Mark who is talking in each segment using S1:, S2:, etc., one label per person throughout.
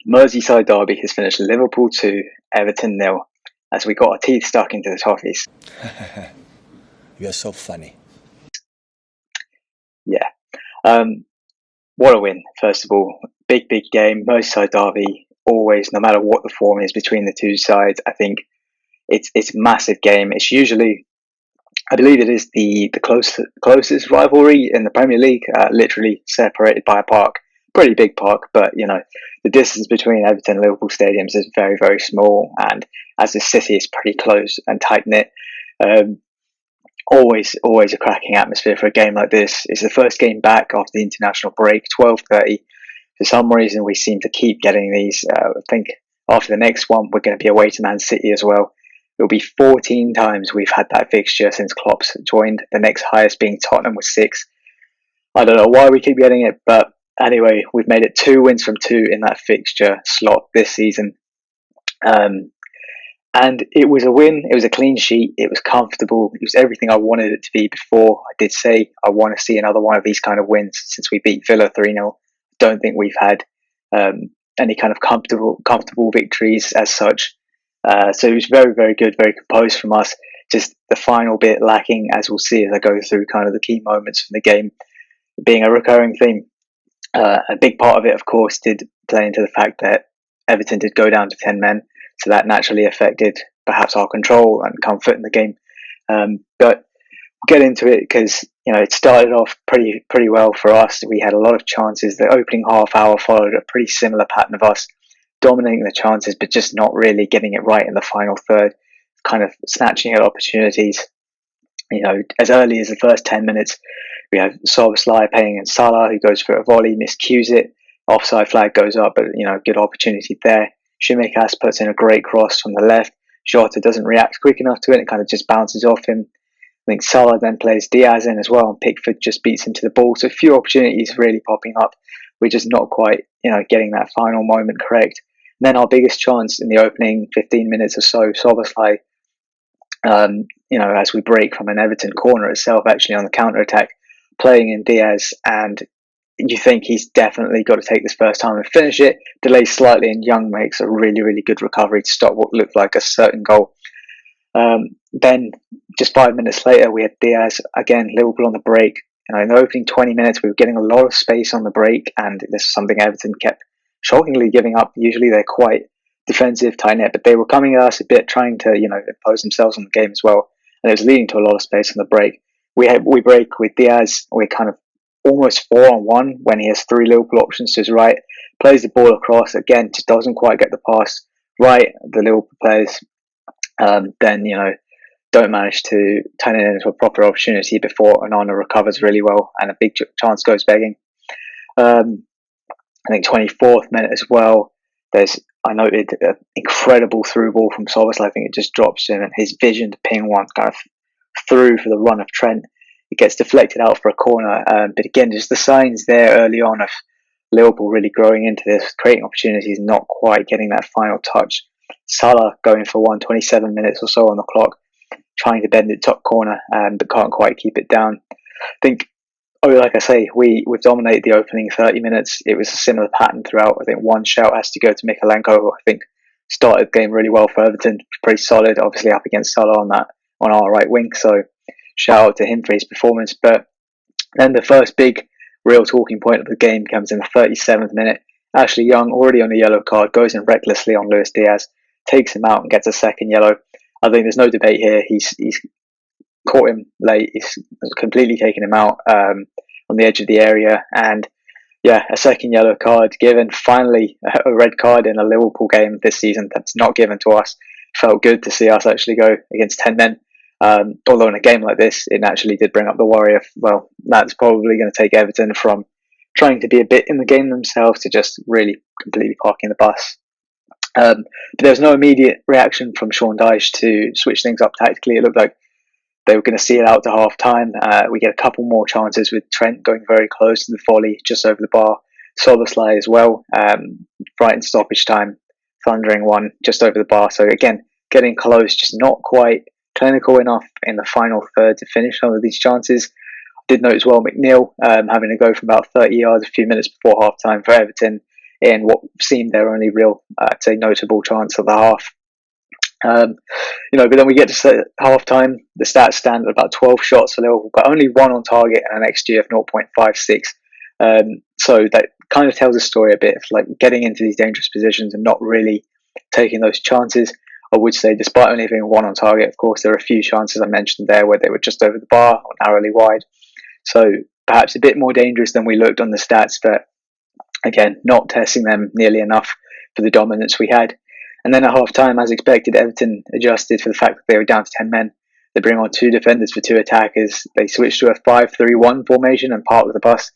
S1: Merseyside derby has finished Liverpool 2, Everton nil, as we got our teeth stuck into the toffees.
S2: You're so funny.
S1: Yeah. What a win, first of all. Big game. Merseyside derby, always, no matter what the form is between the two sides, I think it's a massive game. It's usually, I believe it is the closest rivalry in the Premier League, literally separated by a park. Pretty big park, but the distance between Everton and Liverpool stadiums is very small, and as the city is pretty close and tight knit, um, always a cracking atmosphere for a game like this. It's the first game back after the international break, 12:30. For some reason, we seem to keep getting these. I think after the next one, we're going to be away to Man City as well. It'll be 14 times we've had that fixture since Klopp's joined. The next highest being Tottenham with 6. I don't know why we keep getting it, but anyway, we've made it 2 wins from 2 in that fixture slot this season. And it was a win. It was a clean sheet. It was comfortable. It was everything I wanted it to be before. I did say I want to see another one of these kind of wins since we beat Villa 3-0. Don't think we've had any kind of comfortable victories as such. So it was very good, very composed from us. Just the final bit lacking, as we'll see as I go through kind of the key moments from the game, being a recurring theme. A big part of it, of course, did play into the fact that Everton did go down to 10 men, so that naturally affected perhaps our control and comfort in the game. But we'll get into it because it started off pretty well for us. We had a lot of chances. The opening half hour followed a pretty similar pattern of us dominating the chances, but just not really getting it right in the final third, kind of snatching at opportunities. As early as the first 10 minutes, we have Salah paying in Salah, who goes for a volley, miscues it. Offside flag goes up, but good opportunity there. Shimikas puts in a great cross from the left. Jota doesn't react quick enough to it. It kind of just bounces off him. I think Salah then plays Diaz in as well, and Pickford just beats him to the ball. So a few opportunities really popping up. We're just not quite, getting that final moment correct. And then our biggest chance in the opening 15 minutes or so, Szoboszlai, as we break from an Everton corner itself, actually on the counter attack, playing in Diaz, and you think he's definitely got to take this first time and finish it. Delays slightly, and Young makes a really good recovery to stop what looked like a certain goal. Then, just 5 minutes later, we had Diaz again. Liverpool on the break. In the opening 20 minutes, we were getting a lot of space on the break, and this is something Everton kept shockingly giving up. Usually, they're quite defensive, tight net, but they were coming at us a bit, trying to impose themselves on the game as well, and it was leading to a lot of space on the break. We break with Diaz. We're kind of almost 4-on-1 when he has 3 Liverpool options to his right. Plays the ball across again, just doesn't quite get the pass right. The Liverpool players then don't manage to turn it into a proper opportunity before Onana recovers really well, and a big chance goes begging. I think 24th minute as well. I noted an incredible through ball from Szoboszlai. I think it just drops him, and his vision to ping one kind of through for the run of Trent. It gets deflected out for a corner, but again, just the signs there early on of Liverpool really growing into this, creating opportunities, not quite getting that final touch. Salah going for 27 minutes or so on the clock, trying to bend it top corner, but can't quite keep it down. I think, like I say, we've dominated the opening 30 minutes. It was a similar pattern throughout. I think one shout has to go to Mikalenko. I think started the game really well for Everton, pretty solid, obviously up against Salah on our right wing. So shout out to him for his performance. But then the first big real talking point of the game comes in the 37th minute. Ashley Young, already on a yellow card, goes in recklessly on Luis Diaz, takes him out and gets a second yellow. I think there's no debate here. He's caught him late. He's completely taken him out on the edge of the area. And yeah, a second yellow card given. Finally, a red card in a Liverpool game this season that's not given to us. Felt good to see us actually go against 10 men. Although in a game like this, it naturally did bring up the worry of, well, that's probably going to take Everton from trying to be a bit in the game themselves to just really completely parking the bus. But there was no immediate reaction from Sean Dyche to switch things up tactically. It looked like they were going to see it out to half time. We get a couple more chances with Trent going very close to the volley just over the bar. Szoboszlai as well, right in stoppage time, thundering one just over the bar. So again, getting close, just not quite clinical enough in the final third to finish some of these chances. I did note as well McNeil having to go from about 30 yards a few minutes before half time for Everton. in what seemed their only real, I'd say, notable chance of the half. But then we get to half time. The stats stand at about 12 shots for Liverpool, but only one on target and an XG of 0.56. So that kind of tells a story a bit of like getting into these dangerous positions and not really taking those chances. I would say, despite only having one on target, of course, there are a few chances I mentioned there where they were just over the bar or narrowly wide. So perhaps a bit more dangerous than we looked on the stats, but again, not testing them nearly enough for the dominance we had. And then at half time, as expected, Everton adjusted for the fact that they were down to 10 men. They bring on two defenders for two attackers. They switch to a 5-3-1 formation and park with the bus.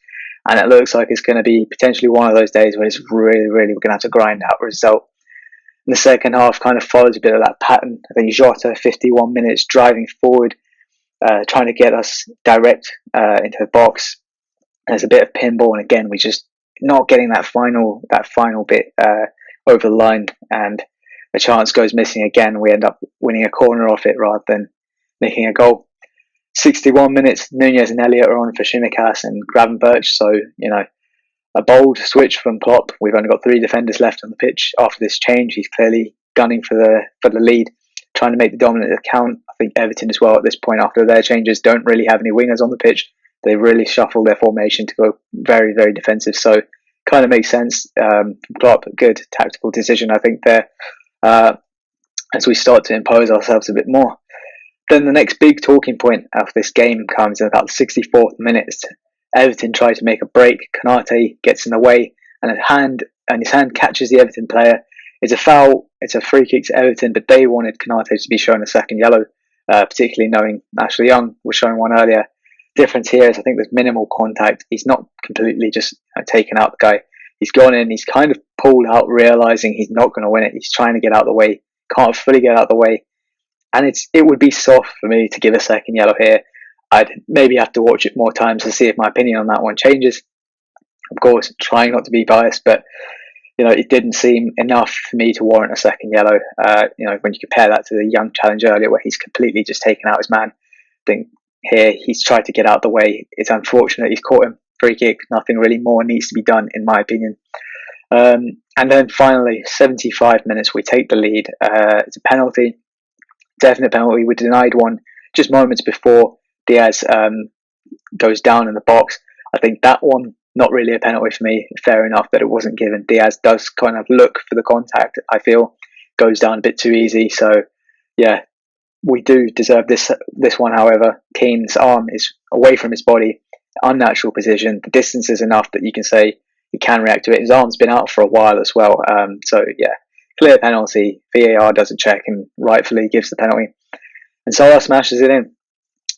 S1: And it looks like it's going to be potentially one of those days where it's really, really, we're going to have to grind out a result. And the second half kind of follows a bit of that pattern. I think Jota, 51 minutes, driving forward, trying to get us direct into the box. There's a bit of pinball, and again, we just not getting that final bit over the line, and a chance goes missing again. We end up winning a corner off it rather than making a goal. 61 minutes, Nunez and Elliott are on for Shimikas and Gravenberch, so a bold switch from Klopp. We've only got three defenders left on the pitch after this change. He's clearly gunning for the lead, trying to make the dominant count. I think Everton as well at this point, after their changes, don't really have any wingers on the pitch. They really shuffled their formation to go very, very defensive. So kind of makes sense from Klopp. Good tactical decision, I think, there as we start to impose ourselves a bit more. Then the next big talking point of this game comes in about the 64th minute. Everton try to make a break. Konate gets in the way, and his hand catches the Everton player. It's a foul. It's a free kick to Everton, but they wanted Konate to be shown a second yellow, particularly knowing Ashley Young was showing one earlier. Difference here is I think there's minimal contact. He's not completely just taken out the guy. He's gone in. He's kind of pulled out, realizing he's not going to win it. He's trying to get out of the way. Can't fully get out of the way, and it would be soft for me to give a second yellow here. I'd maybe have to watch it more times to see if my opinion on that one changes. Of course, trying not to be biased, but it didn't seem enough for me to warrant a second yellow. When you compare that to the Young challenge earlier, where he's completely just taken out his man. I think here he's tried to get out of the way. It's unfortunate he's caught him. Free kick. Nothing really more needs to be done, in my opinion. And then finally, 75 minutes, we take the lead. It's a penalty, definite penalty. We denied one just moments before Diaz goes down in the box. I think that one, not really a penalty for me. Fair enough that it wasn't given. Diaz does kind of look for the contact, I feel. Goes down a bit too easy. So, yeah, we do deserve this one, however. Keane's arm is away from his body, unnatural position. The distance is enough that you can say he can react to it. His arm's been out for a while as well. So, yeah, clear penalty. VAR does a check and rightfully gives the penalty. And Salah smashes it in.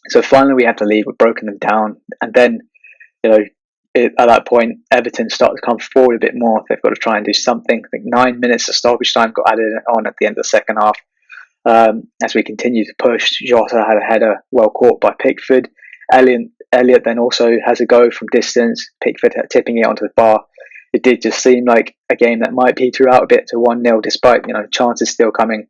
S1: So finally we have the lead. We've broken them down. And then, at that point, Everton start to come forward a bit more. They've got to try and do something. I think 9 minutes of stoppage time got added on at the end of the second half. As we continue to push, Jota had a header well caught by Pickford. Elliott then also has a go from distance, Pickford tipping it onto the bar. It did just seem like a game that might peter out a bit to 1-0, despite chances still coming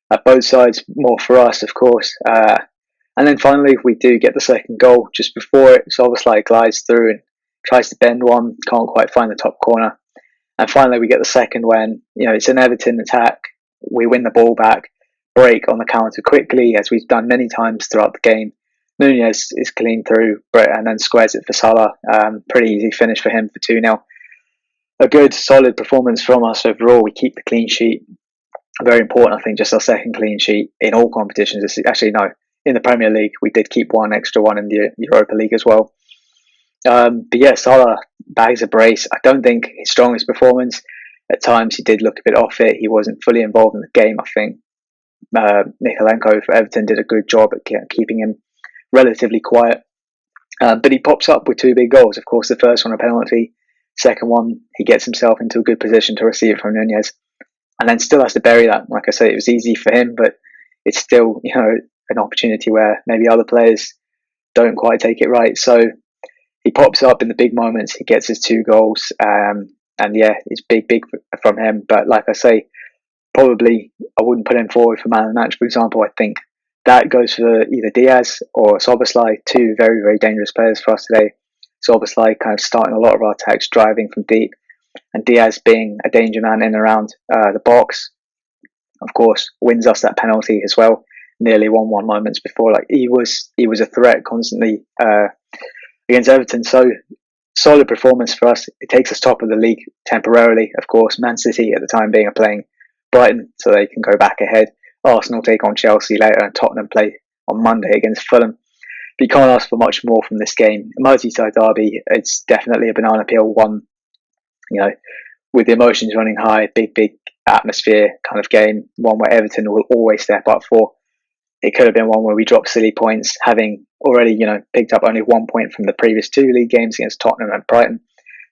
S1: at both sides, more for us, of course. And then finally, we do get the second goal just before it. Szoboszlai glides through and tries to bend one, can't quite find the top corner. And finally, we get the second when it's an Everton attack. We win the ball back, break on the counter quickly, as we've done many times throughout the game. Nunez is clean through and then squares it for Salah. Pretty easy finish for him for 2-0. A good, solid performance from us overall. We keep the clean sheet. Very important, I think, just our second clean sheet in all competitions. Actually, no, in the Premier League, we did keep one extra one in the Europa League as well. But yeah, Salah bags a brace. I don't think his strongest performance. At times, he did look a bit off it. He wasn't fully involved in the game, I think. Mikalenko for Everton did a good job at keeping him relatively quiet. But he pops up with two big goals. Of course, the first one a penalty. Second one, he gets himself into a good position to receive it from Nunez. And then still has to bury that. Like I say, it was easy for him, but it's still, an opportunity where maybe other players don't quite take it right. So he pops up in the big moments. He gets his two goals. And yeah, it's big from him. But like I say, probably I wouldn't put him forward for man of the match, for example. I think that goes for either Diaz or Szoboszlai, two very, very dangerous players for us today. So obviously kind of starting a lot of our attacks, driving from deep, and Diaz being a danger man in and around the box, of course, wins us that penalty as well. Nearly 1-1 moments before, like he was a threat constantly against Everton. So solid performance for us. It takes us top of the league temporarily. Of course, Man City at the time being are playing Brighton, so they can go back ahead. Arsenal take on Chelsea later, and Tottenham play on Monday against Fulham. But you can't ask for much more from this game. Merseyside derby, it's definitely a banana peel one. You know, with the emotions running high, big atmosphere kind of game. One where Everton will always step up for. It could have been one where we dropped silly points, having already, picked up only 1 point from the previous 2 league games against Tottenham and Brighton.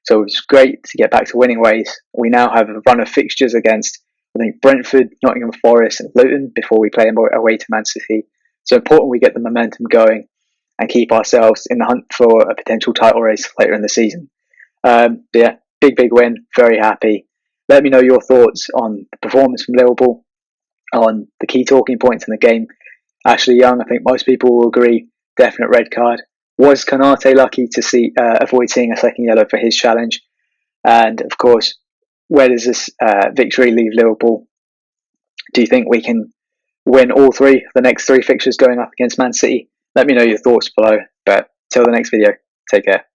S1: So it was great to get back to winning ways. We now have a run of fixtures against, I think, Brentford, Nottingham Forest, and Luton before we play away to Man City. So important we get the momentum going and keep ourselves in the hunt for a potential title race later in the season. Yeah, big win. Very happy. Let me know your thoughts on the performance from Liverpool, on the key talking points in the game. Ashley Young, I think most people will agree, definite red card. Was Konate lucky to avoid seeing a second yellow for his challenge? And of course, where does this victory leave Liverpool? Do you think we can win all 3 of the next 3 fixtures going up against Man City? Let me know your thoughts below. But till the next video, take care.